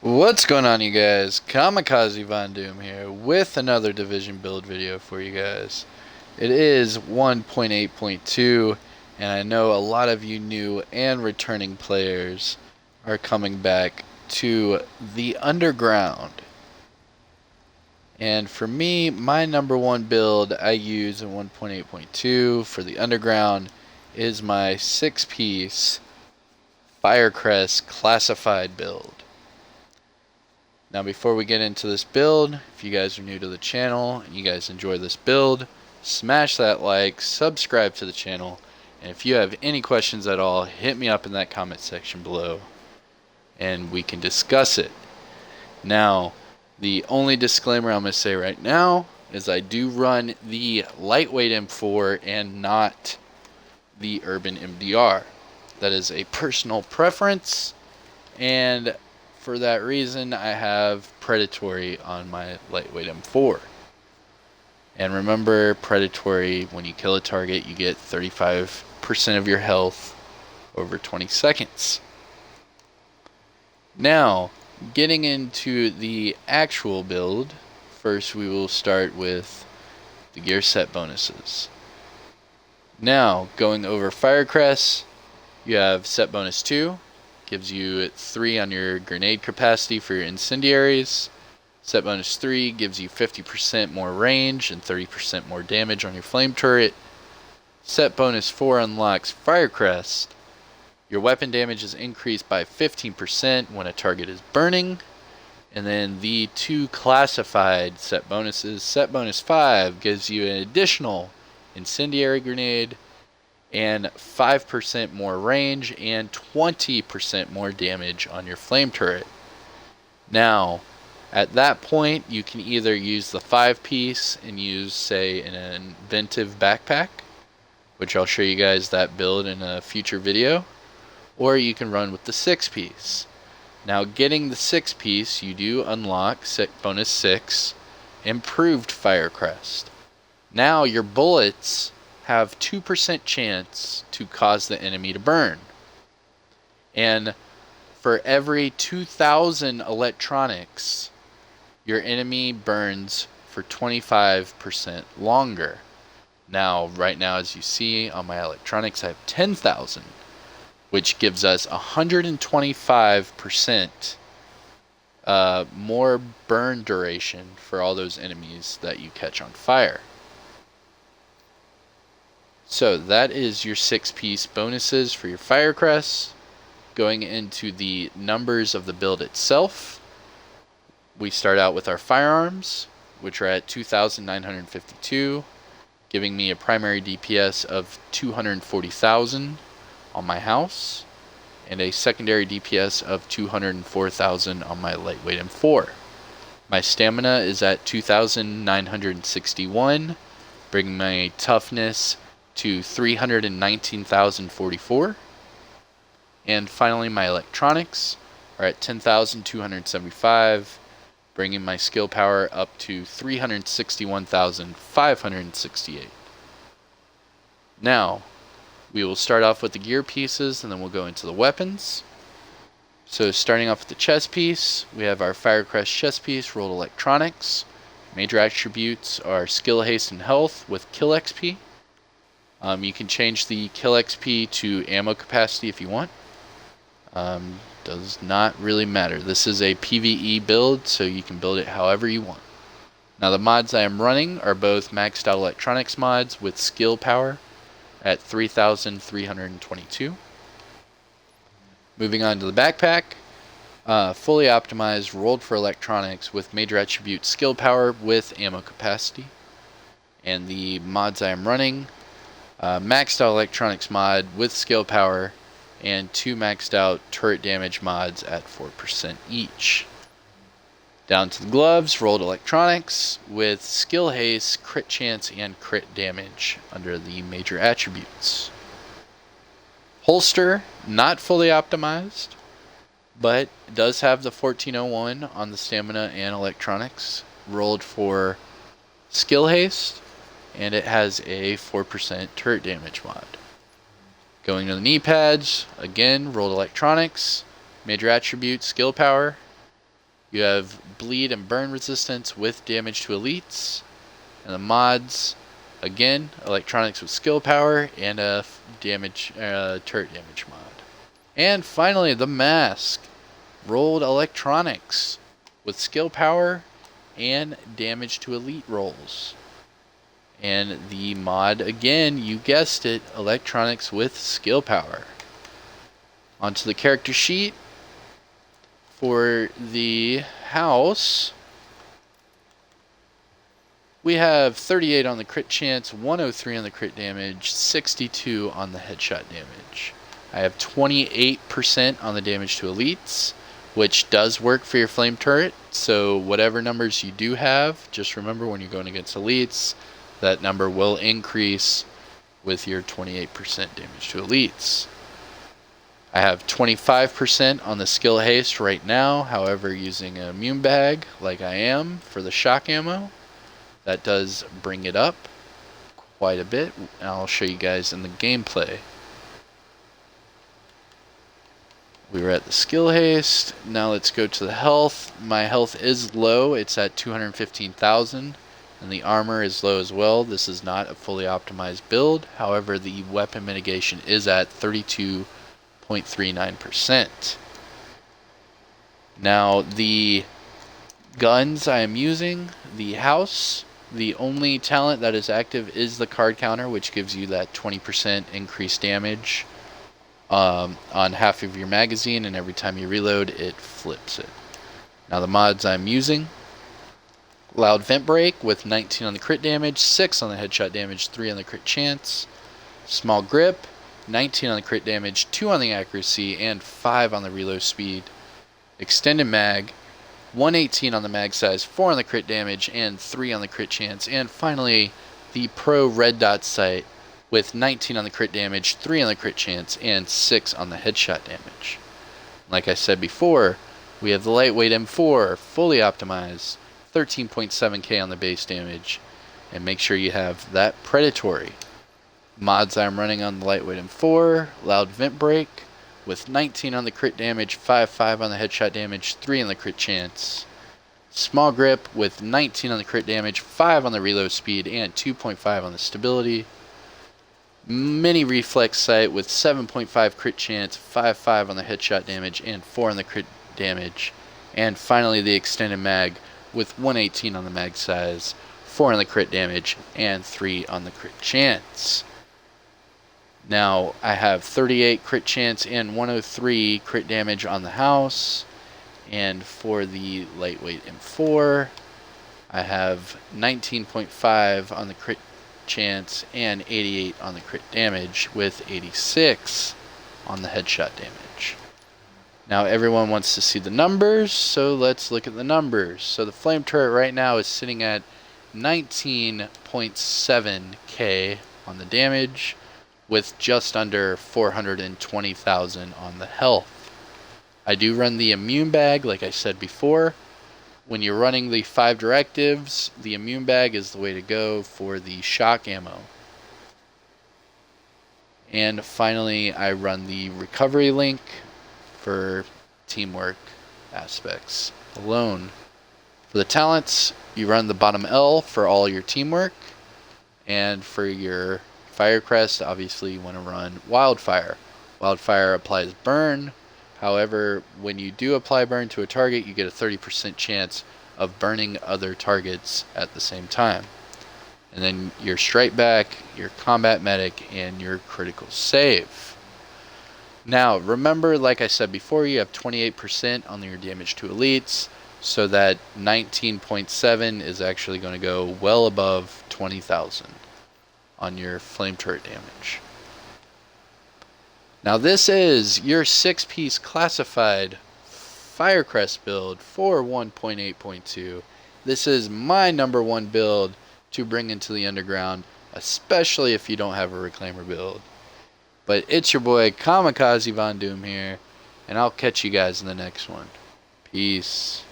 What's going on, you guys? Kamikazevondoom here with another division build video for you guys. It is 1.8.2 and I know a lot of you new and returning players are coming back to the underground. And for me, my number one build I use in 1.8.2 for the underground is my 6-piece Firecrest classified build. Now before we get into this build, if you guys are new to the channel and you guys enjoy this build, smash that like, subscribe to the channel, and if you have any questions at all, hit me up in that comment section below and we can discuss it. Now, the only disclaimer I'm going to say right now is I do run the lightweight M4 and not the urban MDR. That is a personal preference, and for that reason, I have Predatory on my lightweight M4. And remember, Predatory, when you kill a target, you get 35% of your health over 20 seconds. Now, getting into the actual build, first we will start with the gear set bonuses. Now, going over Firecrest, you have set bonus 2. Gives you 3 on your grenade capacity for your incendiaries. Set bonus 3 gives you 50% more range and 30% more damage on your flame turret. Set bonus 4 unlocks Firecrest. Your weapon damage is increased by 15% when a target is burning. And then the 2 classified set bonuses. Set bonus 5 gives you an additional incendiary grenade and 5% more range and 20% more damage on your flame turret. Now, at that point, you can either use the 5-piece and use, say, an inventive backpack, which I'll show you guys that build in a future video, or you can run with the 6-piece. Now, getting the 6-piece, you do unlock bonus 6, improved Firecrest. Now, your bullets have 2% chance to cause the enemy to burn. And for every 2,000 electronics, your enemy burns for 25% longer. Now, right now, as you see on my electronics, I have 10,000, which gives us 125% more burn duration for all those enemies that you catch on fire. So that is your 6-piece bonuses for your Firecrest. Going into the numbers of the build itself, we start out with our firearms, which are at 2,952, giving me a primary DPS of 240,000 on my house, and a secondary DPS of 204,000 on my lightweight M4. My stamina is at 2,961, bringing my toughness to 319,044. And finally, my electronics are at 10,275, bringing my skill power up to 361,568. Now, we will start off with the gear pieces and then we'll go into the weapons. So starting off with the chest piece, we have our Firecrest chest piece, rolled electronics. Major attributes are skill, haste, and health with kill XP. You can change the kill XP to ammo capacity if you want. Does not really matter. This is a PVE build, so you can build it however you want. Now the mods I am running are both maxed out electronics mods with skill power at 3,322. Moving on to the backpack. Fully optimized, rolled for electronics with major attribute skill power with ammo capacity. And the mods I am running, maxed out electronics mod with skill power, and 2 maxed out turret damage mods at 4% each. Down to the gloves, rolled electronics with skill haste, crit chance, and crit damage under the major attributes. Holster, not fully optimized, but does have the 1401 on the stamina and electronics, rolled for skill haste, and it has a 4% turret damage mod. Going to the knee pads, again, rolled electronics, major attribute, skill power, You have bleed and burn resistance with damage to elites. And the mods, again, electronics with skill power and a turret damage mod. And finally, the mask, rolled electronics with skill power and damage to elite rolls. And the mod, again, you guessed it, electronics with skill power. Onto the character sheet. For the house, we have 38 on the crit chance, 103 on the crit damage, 62 on the headshot damage. I have 28% on the damage to elites, which does work for your flame turret. So whatever numbers you do have, just remember when you're going against elites, that number will increase with your 28% damage to elites. I have 25% on the skill haste right now, however using an immune bag like I am for the shock ammo, that does bring it up quite a bit, and I'll show you guys in the gameplay. We were at the skill haste, now let's go to the health. My health is low, it's at 215,000, and the armor is low as well. This is not a fully optimized build, however the weapon mitigation is at 32.39%. Now the guns I am using, the house, the only talent that is active is the card counter, which gives you that 20% increased damage on half of your magazine, and every time you reload it flips it. Now the mods I'm using, loud vent break with 19 on the crit damage, 6 on the headshot damage, 3 on the crit chance. Small grip, 19 on the crit damage, 2 on the accuracy, and 5 on the reload speed. Extended mag, 118 on the mag size, 4 on the crit damage, and 3 on the crit chance. And finally, the Pro Red Dot sight with 19 on the crit damage, 3 on the crit chance, and 6 on the headshot damage. Like I said before, we have the lightweight M4 fully optimized, 13.7k on the base damage, and make sure you have that predatory. Mods I'm running on the lightweight M4, loud vent break with 19 on the crit damage, 5 on the headshot damage, 3 on the crit chance. Small grip with 19 on the crit damage, 5 on the reload speed, and 2.5 on the stability. Mini reflex sight with 7.5 crit chance, 5 on the headshot damage, and 4 on the crit damage. And finally the extended mag with 118 on the mag size, 4 on the crit damage, and 3 on the crit chance. Now I have 38 crit chance and 103 crit damage on the house, and for the lightweight M4 I have 19.5 on the crit chance and 88 on the crit damage with 86 on the headshot damage. Now everyone wants to see the numbers, so let's look at the numbers. So the flame turret right now is sitting at 19.7k on the damage with just under 420,000 on the health. I do run the immune bag like I said before. When you're running the 5 directives, the immune bag is the way to go for the shock ammo. And finally, I run the recovery link for teamwork aspects alone. For the talents, you run the bottom L for all your teamwork. And for your Firecrest, obviously you want to run Wildfire. Wildfire applies burn. However, when you do apply burn to a target, you get a 30% chance of burning other targets at the same time. And then your strike back, your combat medic, and your critical save. Now, remember, like I said before, you have 28% on your damage to elites, so that 19.7 is actually going to go well above 20,000 on your flame turret damage. Now this is your 6-piece classified Firecrest build for 1.8.2. This is my #1 build to bring into the underground, especially if you don't have a reclaimer build. But it's your boy Kamikazevondoom here, and I'll catch you guys in the next one. Peace.